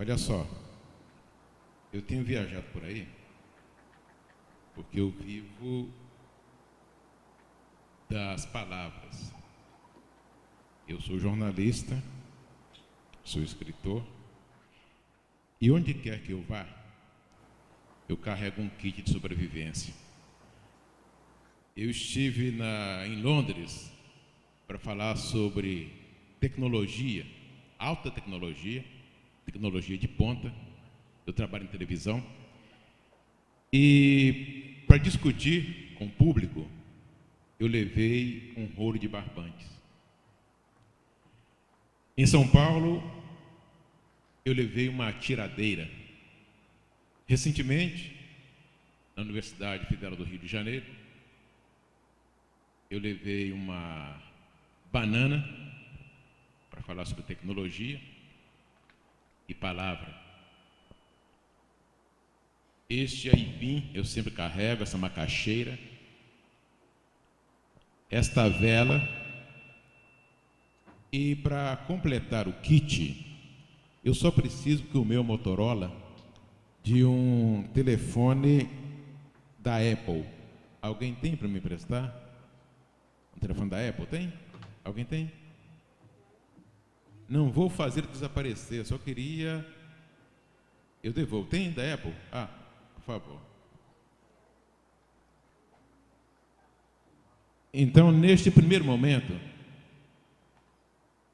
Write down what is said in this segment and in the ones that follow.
Olha só, eu tenho viajado por aí porque eu vivo das palavras. Eu sou jornalista, sou escritor, e onde quer que eu vá, eu carrego um kit de sobrevivência. Eu estive em Londres para falar sobre tecnologia, alta tecnologia, tecnologia de ponta. Eu trabalho em televisão. E para discutir com o público, eu levei um rolo de barbantes. Em São Paulo, eu levei uma atiradeira. Recentemente, na Universidade Federal do Rio de Janeiro, eu levei uma banana para falar sobre tecnologia e palavra. Este aipim eu sempre carrego, essa macaxeira, esta vela, e para completar o kit, eu só preciso que o meu Motorola de um telefone da Apple. Alguém tem para me emprestar? Um telefone da Apple, tem? Alguém tem? Não vou fazer desaparecer, só queria... Eu devolvo. Tem da Apple? Por favor. Então, neste primeiro momento,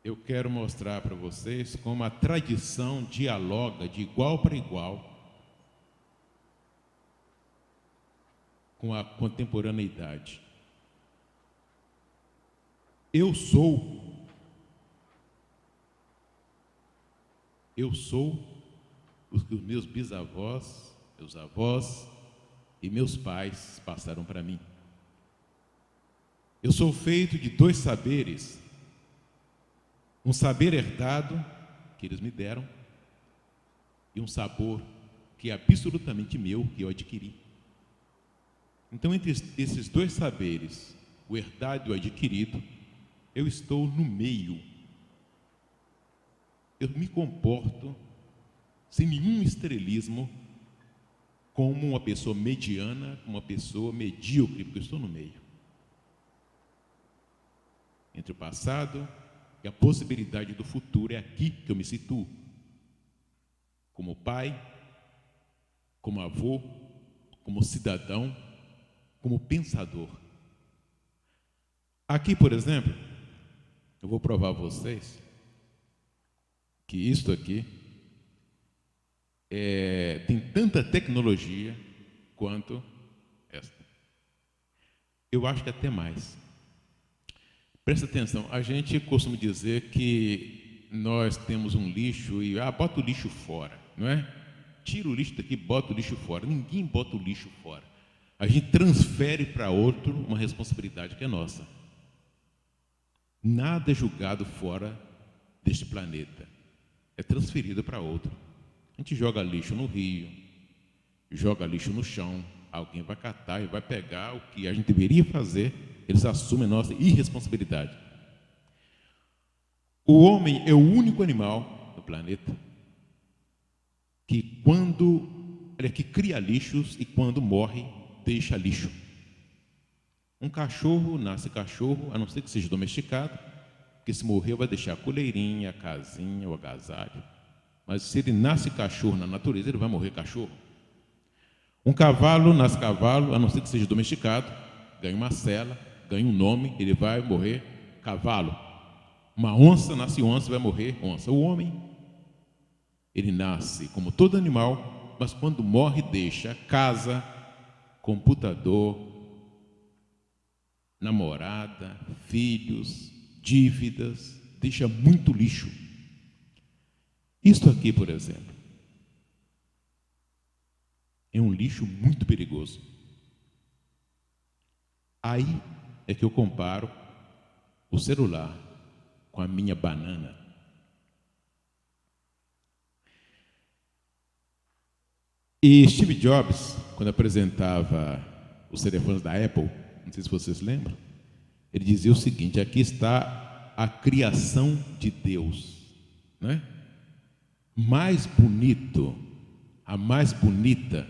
eu quero mostrar para vocês como a tradição dialoga de igual para igual com a contemporaneidade. Eu sou o que os meus bisavós, meus avós e meus pais passaram para mim. Eu sou feito de dois saberes, um saber herdado que eles me deram e um sabor que é absolutamente meu, que eu adquiri. Então, entre esses dois saberes, o herdado e o adquirido, eu estou no meio. Eu me comporto sem nenhum estrelismo como uma pessoa mediana, como uma pessoa medíocre, porque eu estou no meio. Entre o passado e a possibilidade do futuro, é aqui que eu me situo. Como pai, como avô, como cidadão, como pensador. Aqui, por exemplo, eu vou provar a vocês que isto aqui tem tanta tecnologia quanto esta. Eu acho que até mais. Presta atenção, a gente costuma dizer que nós temos um lixo e bota o lixo fora, não é? Tira o lixo daqui, bota o lixo fora. Ninguém bota o lixo fora. A gente transfere para outro uma responsabilidade que é nossa. Nada é julgado fora deste planeta. É transferido para outro. A gente joga lixo no rio, joga lixo no chão, alguém vai catar e vai pegar o que a gente deveria fazer, eles assumem a nossa irresponsabilidade. O homem é o único animal no planeta que que cria lixos e quando morre, deixa lixo. Um cachorro nasce cachorro, a não ser que seja domesticado, porque se morrer vai deixar a coleirinha, a casinha, o agasalho. Mas se ele nasce cachorro na natureza, ele vai morrer cachorro. Um cavalo nasce cavalo, a não ser que seja domesticado, ganha uma sela, ganha um nome, ele vai morrer cavalo. Uma onça nasce onça, vai morrer onça. O homem, ele nasce como todo animal, mas quando morre deixa casa, computador, namorada, filhos, dívidas, deixa muito lixo. Isto aqui, por exemplo, é um lixo muito perigoso. Aí é que eu comparo o celular com a minha banana. E Steve Jobs, quando apresentava os telefones da Apple, não sei se vocês lembram, ele dizia o seguinte: aqui está a criação de Deus, né? mais bonito, a mais bonita,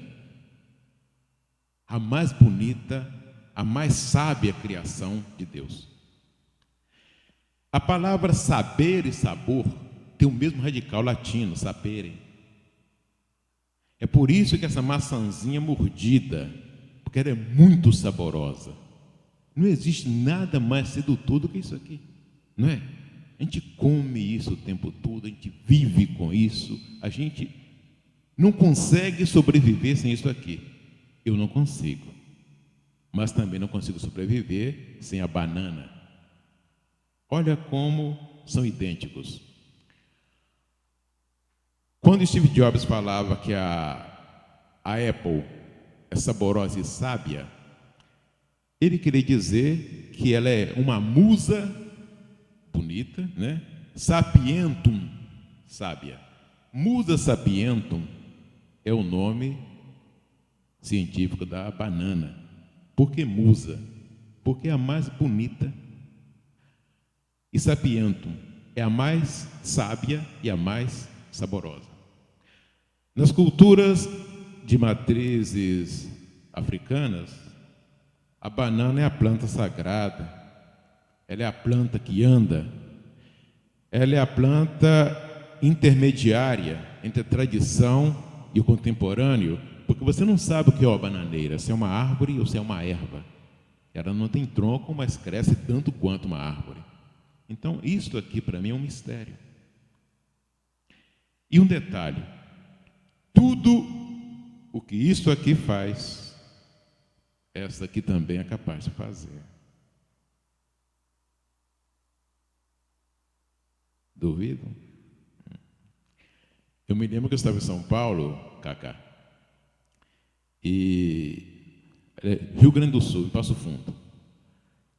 a mais bonita, a mais sábia criação de Deus. A palavra saber e sabor tem o mesmo radical latino, sapere. É por isso que essa maçãzinha mordida, porque ela é muito saborosa. Não existe nada mais sedutor do que isso aqui, não é? A gente come isso o tempo todo, a gente vive com isso, a gente não consegue sobreviver sem isso aqui. Eu não consigo, mas também não consigo sobreviver sem a banana. Olha como são idênticos. Quando Steve Jobs falava que a Apple é saborosa e sábia, ele queria dizer que ela é uma musa bonita, né? Sapientum, sábia. Musa sapientum é o nome científico da banana. Por que musa? Porque é a mais bonita. E sapientum é a mais sábia e a mais saborosa. Nas culturas de matrizes africanas, a banana é a planta sagrada, ela é a planta que anda, ela é a planta intermediária entre a tradição e o contemporâneo, porque você não sabe o que é uma bananeira, se é uma árvore ou se é uma erva. Ela não tem tronco, mas cresce tanto quanto uma árvore. Então, isso aqui para mim é um mistério. E um detalhe, tudo o que isso aqui faz, essa aqui também é capaz de fazer. Duvido? Eu me lembro que eu estava em São Paulo, Cacá, e Rio Grande do Sul, em Passo Fundo.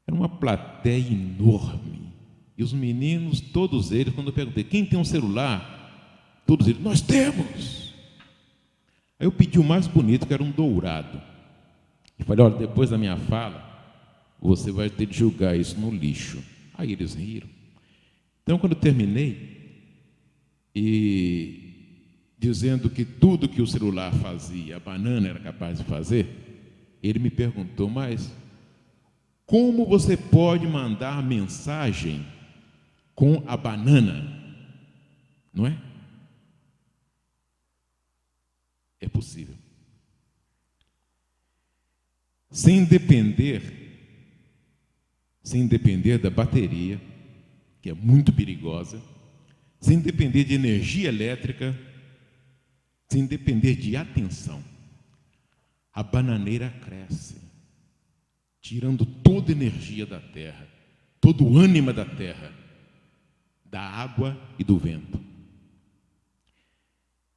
Era uma plateia enorme. E os meninos, todos eles, quando eu perguntei, quem tem um celular? Todos eles, nós temos! Aí eu pedi o mais bonito, que era um dourado. E falei, olha, depois da minha fala, você vai ter de jogar isso no lixo. Aí eles riram. Então, quando eu terminei, e dizendo que tudo que o celular fazia, a banana era capaz de fazer, ele me perguntou, mas como você pode mandar mensagem com a banana? Não é? É possível. Sem depender da bateria, que é muito perigosa, sem depender de energia elétrica, sem depender de atenção, a bananeira cresce, tirando toda a energia da terra, todo o ânima da terra, da água e do vento.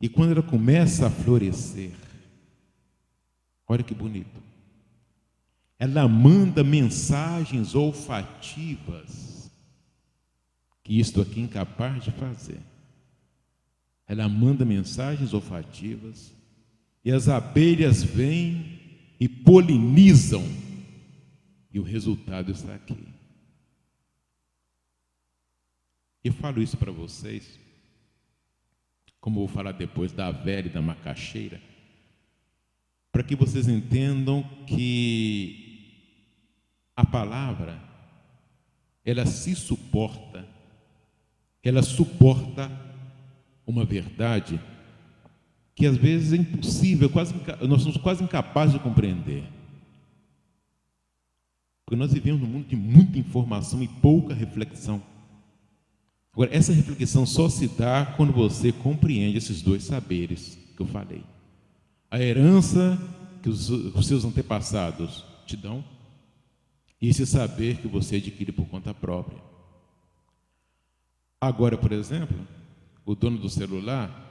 E quando ela começa a florescer, olha que bonito, ela manda mensagens olfativas que isto aqui é incapaz de fazer. Ela manda mensagens olfativas e as abelhas vêm e polinizam e o resultado está aqui. Eu falo isso para vocês, como eu vou falar depois da velha e da macaxeira, para que vocês entendam que a palavra, ela suporta uma verdade que às vezes é impossível, nós somos quase incapazes de compreender. Porque nós vivemos num mundo de muita informação e pouca reflexão. Agora, essa reflexão só se dá quando você compreende esses dois saberes que eu falei. A herança que os seus antepassados te dão e esse saber que você adquire por conta própria. Agora, por exemplo, o dono do celular,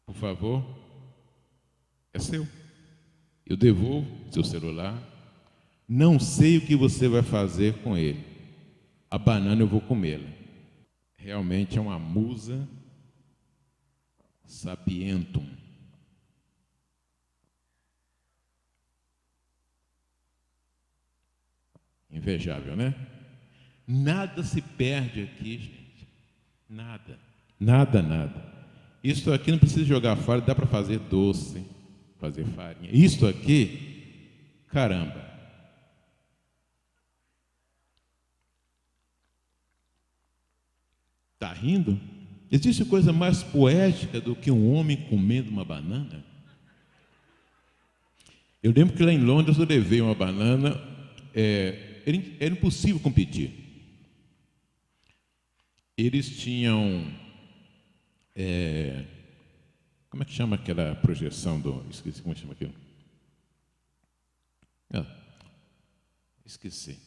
por favor, é seu. Eu devolvo seu celular. Não sei o que você vai fazer com ele. A banana eu vou comê-la. Realmente é uma musa sapientum. Invejável, né? Nada se perde aqui, gente. Nada, nada, nada. Isso aqui não precisa jogar fora, dá para fazer doce, fazer farinha. Isso aqui, caramba. Está rindo? Existe coisa mais poética do que um homem comendo uma banana? Eu lembro que lá em Londres eu levei uma banana, era impossível competir. Eles tinham, como é que chama aquela projeção esqueci como chama aquilo. Esqueci.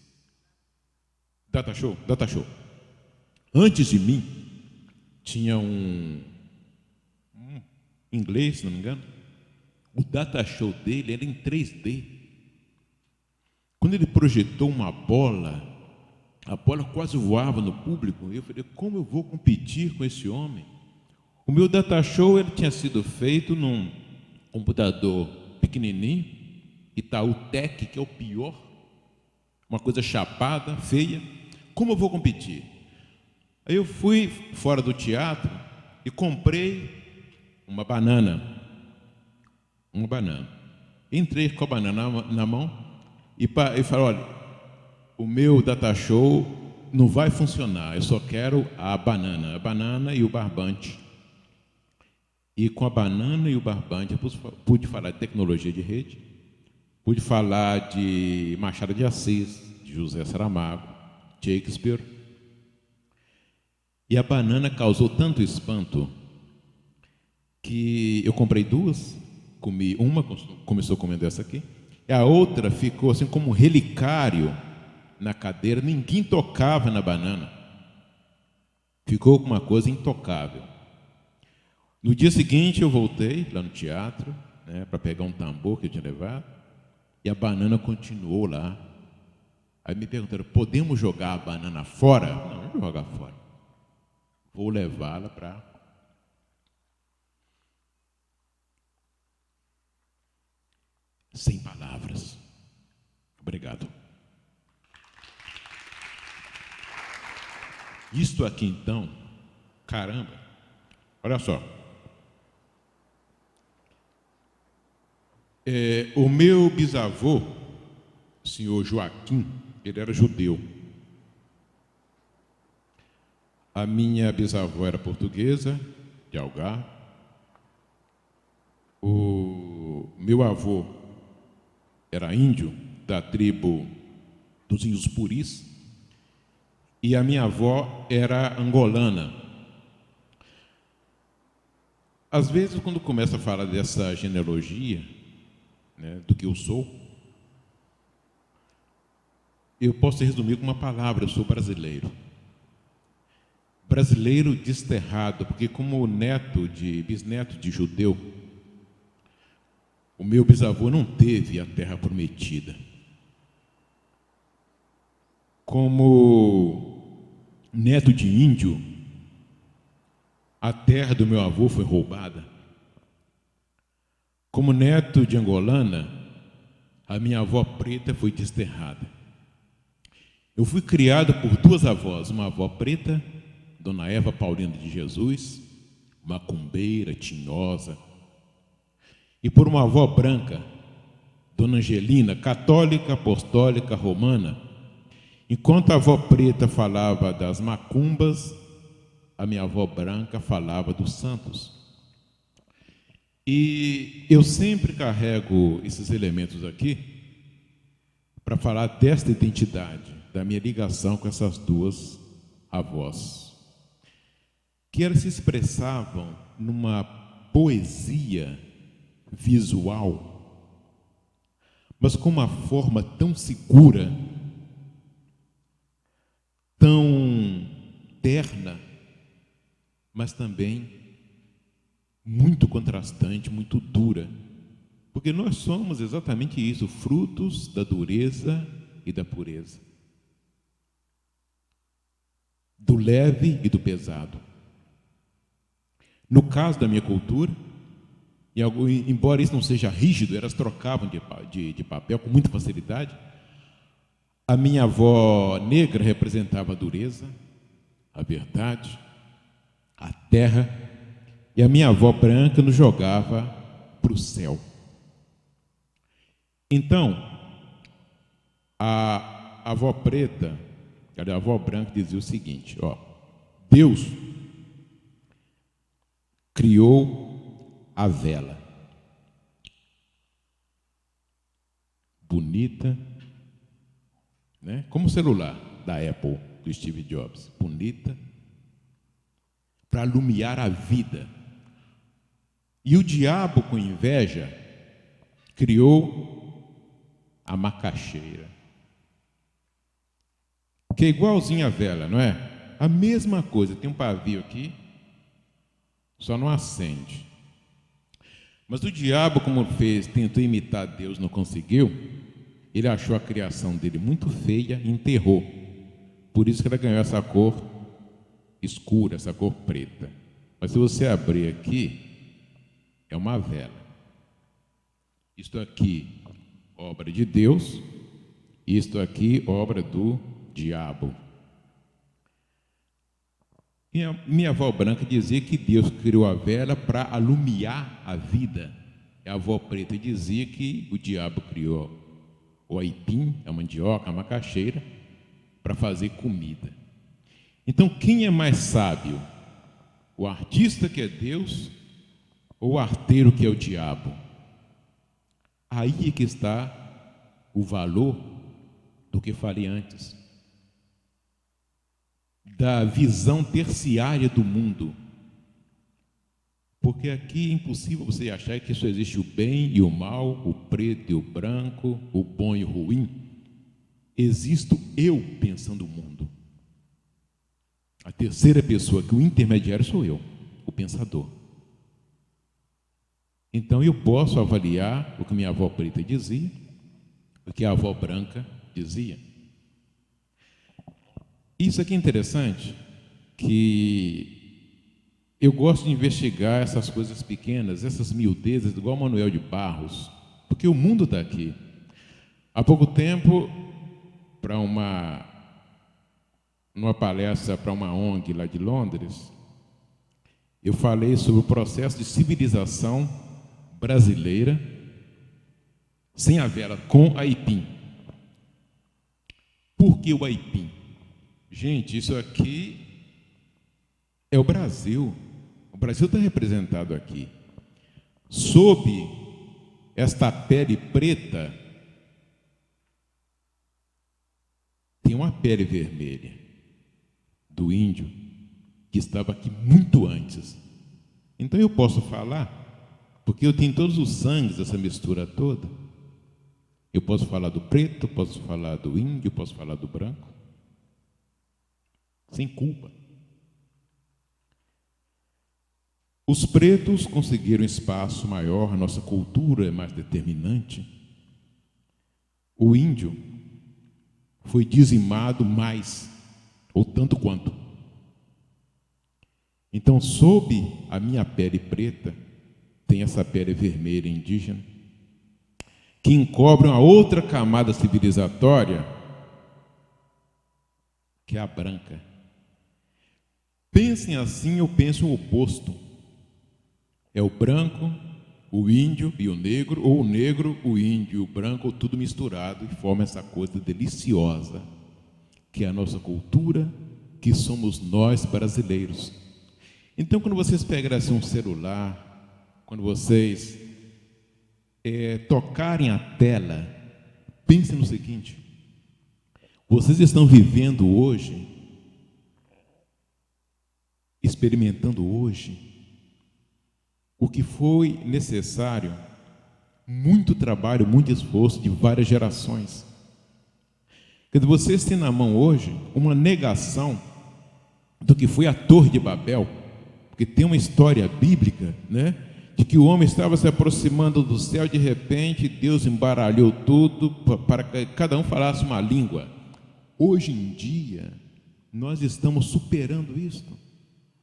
Data show. Antes de mim, tinha um inglês, se não me engano. O data show dele era em 3D. Quando ele projetou uma bola, a bola quase voava no público. Eu falei, como eu vou competir com esse homem? O meu data show ele tinha sido feito num computador pequenininho, Itaú Tech, que é o pior, uma coisa chapada, feia. Como eu vou competir? Aí eu fui fora do teatro e comprei uma banana. Entrei com a banana na mão e falei, olha, o meu data show não vai funcionar, eu só quero a banana e o barbante. E com a banana e o barbante eu pude falar de tecnologia de rede, pude falar de Machado de Assis, de José Saramago, Shakespeare. E a banana causou tanto espanto que eu comprei duas, comi uma, começou comendo essa aqui, e a outra ficou assim como um relicário na cadeira, ninguém tocava na banana. Ficou com uma coisa intocável. No dia seguinte eu voltei lá no teatro, para pegar um tambor que eu tinha levado, e a banana continuou lá. Aí me perguntaram, podemos jogar a banana fora? Não vou jogar fora. Vou levá-la para... Sem palavras. Obrigado. Isto aqui, então, caramba, olha só. O meu bisavô, o senhor Joaquim, ele era judeu. A minha bisavó era portuguesa, de Algarve. O meu avô era índio, da tribo dos índios puris, e a minha avó era angolana. Às vezes, quando começa a falar dessa genealogia, do que eu sou, eu posso resumir com uma palavra: eu sou brasileiro. Brasileiro desterrado, porque como bisneto de judeu, o meu bisavô não teve a terra prometida. Como neto de índio, a terra do meu avô foi roubada. Como neto de angolana, a minha avó preta foi desterrada. Eu fui criado por duas avós, uma avó preta, Dona Eva Paulina de Jesus, macumbeira, tinhosa, e por uma avó branca, Dona Angelina, católica, apostólica, romana. Enquanto a avó preta falava das macumbas, a minha avó branca falava dos santos. E eu sempre carrego esses elementos aqui para falar desta identidade, da minha ligação com essas duas avós, que elas se expressavam numa poesia visual, mas com uma forma tão segura, tão terna, mas também muito contrastante, muito dura, porque nós somos exatamente isso, frutos da dureza e da pureza, do leve e do pesado. No caso da minha cultura, embora isso não seja rígido, elas trocavam de papel com muita facilidade. A minha avó negra representava a dureza, a verdade, a terra, e a minha avó branca nos jogava para o céu. Então, a avó preta, a avó branca dizia o seguinte, ó, Deus criou a vela. Bonita, né? Como o celular da Apple, do Steve Jobs. Bonita, para alumiar a vida. E o diabo, com inveja, criou a macaxeira. Que é igualzinha a vela, não é? A mesma coisa, tem um pavio aqui, só não acende. Mas o diabo, como tentou imitar Deus, não conseguiu, ele achou a criação dele muito feia e enterrou. Por isso que ela ganhou essa cor escura, essa cor preta. Mas se você abrir aqui, é uma vela. Isto aqui, obra de Deus, isto aqui, obra do diabo. Minha avó branca dizia que Deus criou a vela para alumiar a vida. A avó preta dizia que o diabo criou o aipim, a mandioca, a macaxeira, para fazer comida. Então, quem é mais sábio? O artista, que é Deus, ou o arteiro, que é o diabo? Aí é que está o valor do que falei antes, da visão terciária do mundo. Porque aqui é impossível você achar que só existe o bem e o mal, o preto e o branco, o bom e o ruim. Existo eu pensando o mundo. A terceira pessoa, que o intermediário sou eu, o pensador. Então eu posso avaliar o que minha avó preta dizia, o que a avó branca dizia. Isso aqui é interessante, que eu gosto de investigar essas coisas pequenas, essas miudezas, igual Manuel de Barros, porque o mundo está aqui. Há pouco tempo, numa palestra para uma ONG lá de Londres, eu falei sobre o processo de civilização brasileira sem a vela, com aipim. Por que o aipim? Gente, isso aqui é o Brasil. O Brasil está representado aqui. Sob esta pele preta, tem uma pele vermelha do índio que estava aqui muito antes. Então eu posso falar, porque eu tenho todos os sangues dessa mistura toda. Eu posso falar do preto, posso falar do índio, posso falar do branco, sem culpa. Os pretos conseguiram espaço maior, a nossa cultura é mais determinante. O índio foi dizimado mais, ou tanto quanto. Então, sob a minha pele preta, tem essa pele vermelha indígena, que encobre uma outra camada civilizatória, que é a branca. Pensem assim, eu penso o oposto. É o branco, o índio e o negro, ou o negro, o índio e o branco, tudo misturado e forma essa coisa deliciosa, que é a nossa cultura, que somos nós brasileiros. Então, quando vocês pegarem assim um celular, quando vocês tocarem a tela, pensem no seguinte: vocês estão vivendo hoje, experimentando hoje, o que foi necessário, muito trabalho, muito esforço de várias gerações. Quer dizer, vocês têm na mão hoje uma negação do que foi a Torre de Babel, porque tem uma história bíblica, né, de que o homem estava se aproximando do céu, de repente Deus embaralhou tudo para que cada um falasse uma língua. Hoje em dia, nós estamos superando isto.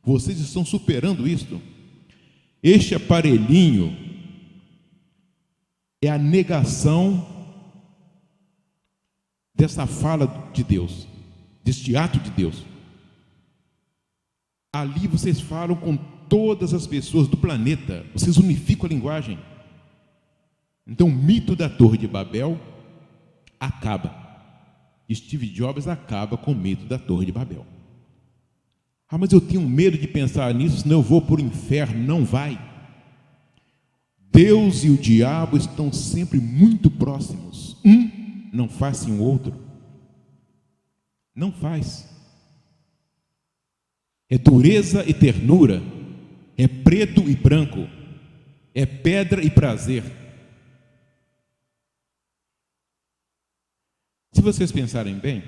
Vocês estão superando isto. Este aparelhinho é a negação dessa fala de Deus, deste ato de Deus. Ali vocês falam com todas as pessoas do planeta. Vocês unificam a linguagem. Então, o mito da Torre de Babel acaba. Steve Jobs acaba com o mito da Torre de Babel. Ah, mas eu tenho medo de pensar nisso, senão eu vou para o inferno. Não vai. Deus e o diabo estão sempre muito próximos. Um não faz sem o outro. Não faz. É dureza e ternura. É preto e branco. É pedra e prazer. Se vocês pensarem bem,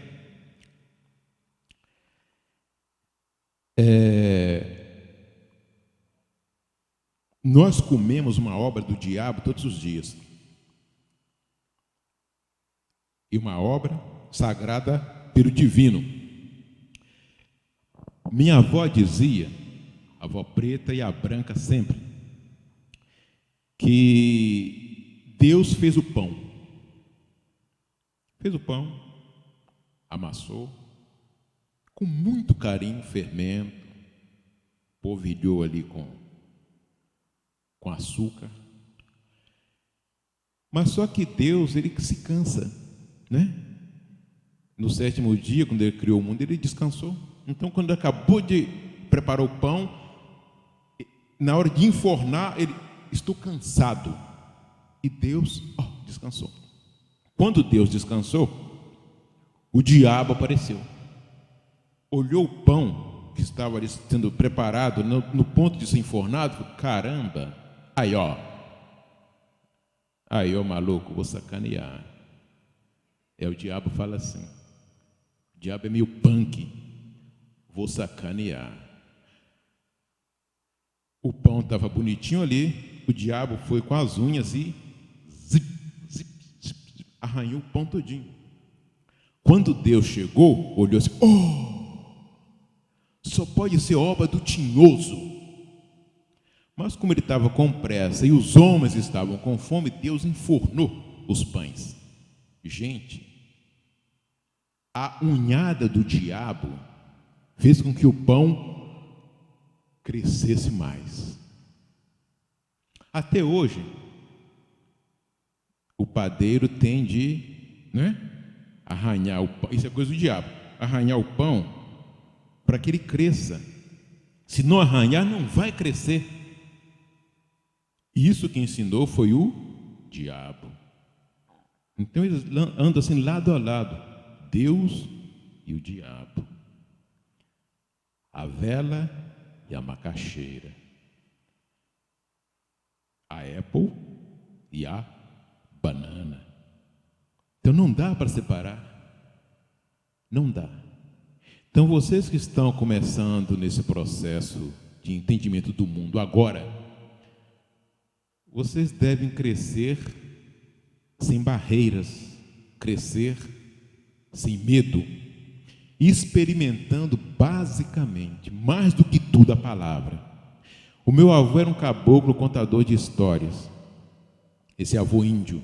nós comemos uma obra do diabo todos os dias. E uma obra sagrada pelo divino. Minha avó dizia, a avó preta e a branca sempre, que Deus fez o pão. Fez o pão, amassou, com muito carinho, fermento, polvilhou ali com açúcar. Mas só que Deus, ele se cansa, né? No 7º dia, quando ele criou o mundo, ele descansou. Então, quando ele acabou de preparar o pão, na hora de enfornar, ele, estou cansado. E Deus, descansou. Quando Deus descansou, o diabo apareceu. Olhou o pão que estava ali sendo preparado no ponto de ser enfornado, falou, caramba, aí ó, maluco, vou sacanear. O diabo fala assim, o diabo é meio punk, vou sacanear. O pão estava bonitinho ali, o diabo foi com as unhas e arranhou o pão todinho. Quando Deus chegou, olhou assim, só pode ser obra do tinhoso. Mas como ele estava com pressa e os homens estavam com fome, Deus enfornou os pães. Gente, a unhada do diabo fez com que o pão crescesse mais. Até hoje, o padeiro tem de, arranhar o pão. Isso é coisa do diabo. Arranhar o pão para que ele cresça. Se não arranhar, não vai crescer. Isso que ensinou foi o diabo. Então eles andam assim lado a lado, Deus e o diabo, a vela e a macaxeira, a Apple e a banana. Então não dá para separar, não dá. Então vocês que estão começando nesse processo de entendimento do mundo agora, vocês devem crescer sem barreiras, crescer sem medo, experimentando basicamente, mais do que tudo, a palavra. O meu avô era um caboclo contador de histórias, esse avô índio.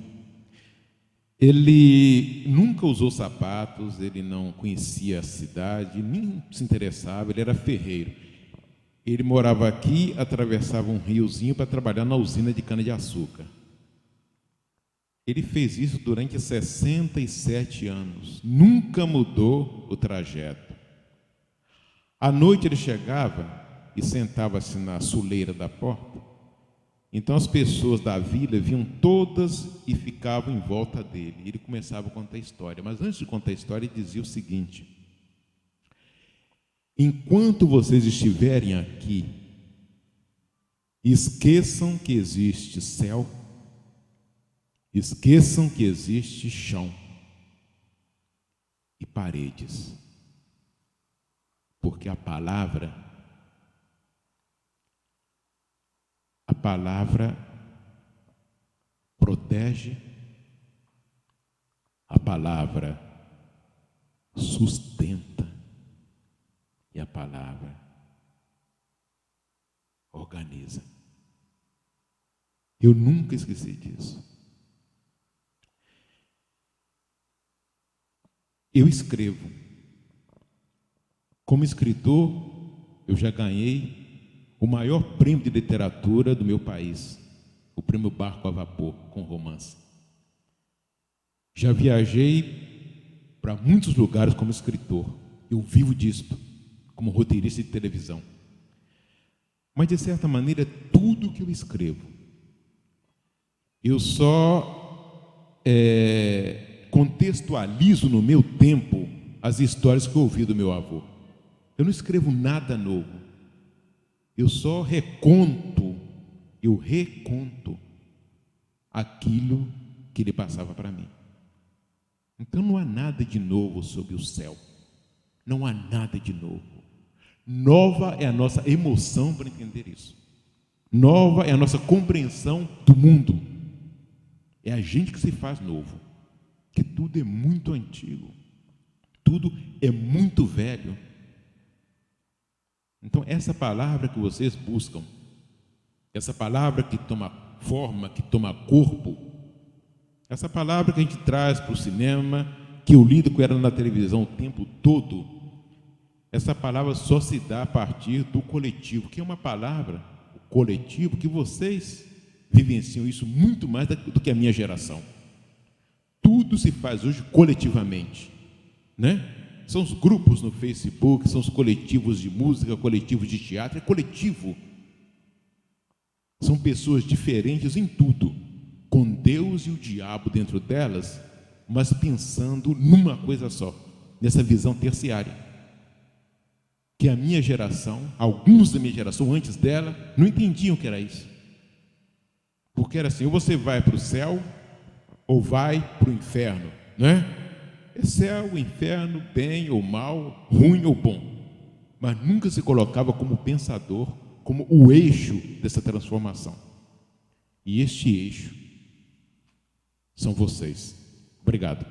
Ele nunca usou sapatos, ele não conhecia a cidade, nem se interessava, ele era ferreiro. Ele morava aqui, atravessava um riozinho para trabalhar na usina de cana-de-açúcar. Ele fez isso durante 67 anos, nunca mudou o trajeto. À noite ele chegava e sentava-se na soleira da porta. Então as pessoas da vila vinham todas e ficavam em volta dele. Ele começava a contar a história, mas antes de contar a história ele dizia o seguinte: enquanto vocês estiverem aqui, esqueçam que existe céu, esqueçam que existe chão e paredes, porque a palavra protege, a palavra sustenta e a palavra organiza. Eu nunca esqueci disso. Eu escrevo. Como escritor, eu já ganhei o maior prêmio de literatura do meu país, o Prêmio Barco a Vapor, com romance. Já viajei para muitos lugares como escritor. Eu vivo disto, como roteirista de televisão. Mas, de certa maneira, tudo que eu escrevo, eu só contextualizo no meu tempo as histórias que eu ouvi do meu avô. Eu não escrevo nada novo. Eu só reconto aquilo que ele passava para mim. Então não há nada de novo sob o céu. Não há nada de novo. Nova é a nossa emoção para entender isso. Nova é a nossa compreensão do mundo. É a gente que se faz novo. Que tudo é muito antigo. Tudo é muito velho. Então essa palavra que vocês buscam, essa palavra que toma forma, que toma corpo, essa palavra que a gente traz para o cinema, que eu lido com ela na televisão o tempo todo, essa palavra só se dá a partir do coletivo, que é uma palavra, o coletivo, que vocês vivenciam isso muito mais do que a minha geração. Tudo se faz hoje coletivamente, né? São os grupos no Facebook, são os coletivos de música, coletivos de teatro, é coletivo. São pessoas diferentes em tudo, com Deus e o diabo dentro delas, mas pensando numa coisa só, nessa visão terciária. Que a minha geração, alguns da minha geração antes dela, não entendiam que era isso. Porque era assim, ou você vai para o céu, ou vai para o inferno, né? É céu, inferno, bem ou mal, ruim ou bom. Mas nunca se colocava como pensador, como o eixo dessa transformação. E este eixo são vocês. Obrigado.